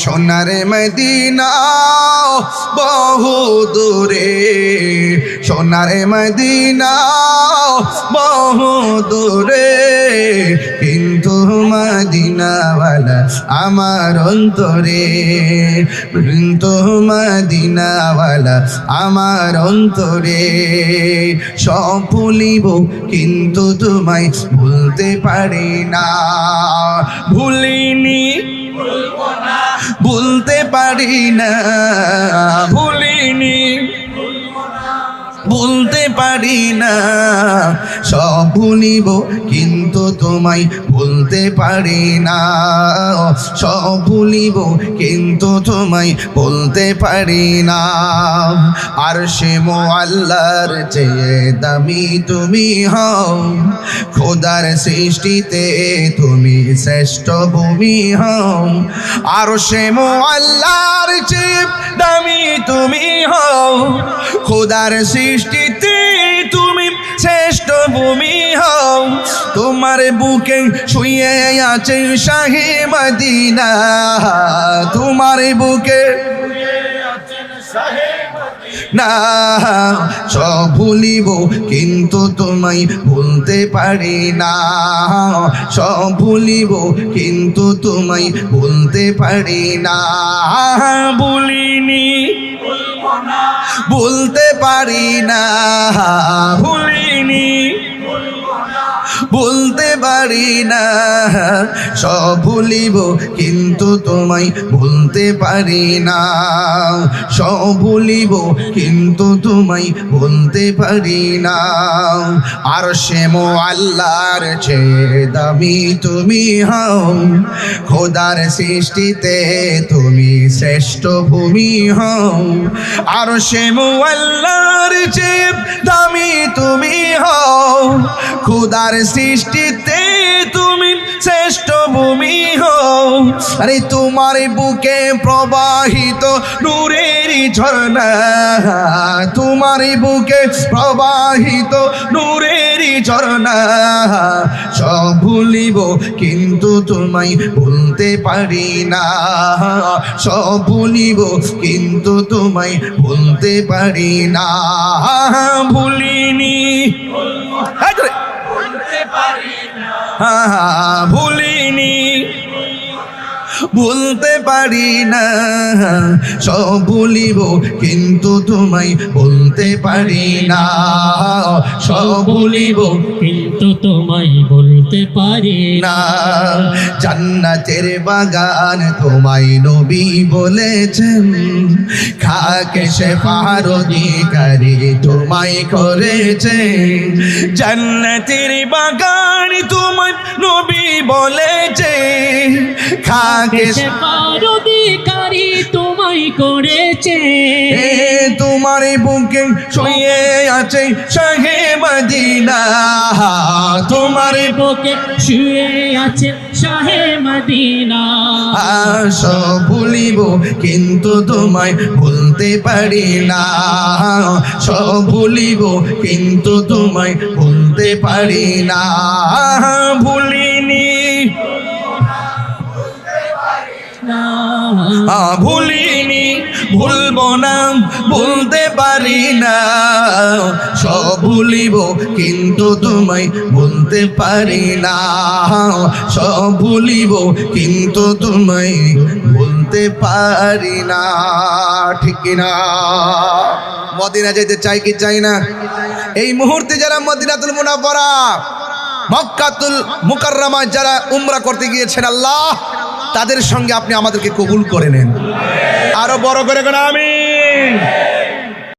সোনার মদিনা বহু দূরে, সোনার মদিনা বহু দূরে, কিন্তু মদিনাওয়ালা আমার অন্তরে, কিন্তু মদিনাওয়ালা আমার অন্তরে। সব ভুলিব কিন্তু তোমায় ভুলতে পারি না, ভুলিনি ভুলতে পারি না, ভুলিনি ভুলতে পারি না। সব ভুলিব কিন্তু তোমায় ভুলতে পারি না, সব ভুলিব কিন্তু তোমায় ভুলতে পারি না। আরশে মুআল্লার চেয়ে দামি তুমি হও, খোদার সৃষ্টিতে তুমি শ্রেষ্ঠ ভূমি হও। আরশে মুআল্লার চেয়ে দামি তুমি হও, খোদার সৃষ্টিতে তুমি শ্রেষ্ঠ ভূমি হও। তোমার বুকে শুয়ে আছে শাহে মদিনা, তোমার বুকে না। সব ভুলিব কিন্তু তোমায় ভুলতে পারি না, সব ভুলিব কিন্তু তোমায় ভুলতে পারি না। ভুলিনি ভুলতে পারি না, ভুলিনি ভুলতে পারি না। সব ভুলিব কিন্তু তোমায় ভুলতে পারি না, সব ভুলিব কিন্তু তোমায় ভুলতে পারি না। আরশে মুআল্লার চেয়ে দামি তুমি হও, খোদার সৃষ্টিতে তুমি শ্রেষ্ঠ ভূমি হও। আরশে মুআল্লার চেয়ে দামি তুমি হও, খোদার সৃষ্টিতে তুমি শ্রেষ্ঠ ভূমি হও। আরে তোমার বুকে প্রবাহিত নূরের ঝর্ণা, তোমার বুকে প্রবাহিত নূরের ঝর্ণা। সব ভুলিব কিন্তু তোমায় ভুলতে পারি না, সব ভুলিব কিন্তু তোমায় ভুলতে পারি না। ভুলিনি ভুলিনি ভুলতে পারি না। সব ভুলিব কিন্তু তোমায় ভুলতে পারি না, সব ভুলিব কিন্তু তোমায় বলতে পারি না। জান্নাতের বাগান তোমায় নবী বলেছেন, খাকে শেফার অধিকারী তোমায় করেছেন। জান্নাতের বাগান তোমায় নবী বলেছে, খাকে শেফার অধিকারী তোমায় করেছে। তোমার বুকে শুয়ে আছে শাহে মদিনা, তোমার বুকে শুয়ে আছে শাহে মদিনা। সব ভুলিব কিন্তু তোমায় ভুলতে পারি না, সব ভুলিব কিন্তু তোমায় ভুলতে পারি না। ভুলিনি ভুলিনি ভুলব না, ভুলতে পারি না। সব ভুলিব কিন্তু তোমায় ভুলতে পারি না, সব ভুলিব কিন্তু তোমায় ভুলতে পারি না। ঠিক না? মদিনা যেতে চাই কি চাই না? এই মুহূর্তে যারা মদিনাতুল মুনাওয়ারা মক্কাতুল মুকাররমা যারা উমরা করতে গিয়েছেন, আল্লাহ তাদের সঙ্গে আপনি আমাদেরকে কবুল করে নেন। আরো বড় করে আমিন।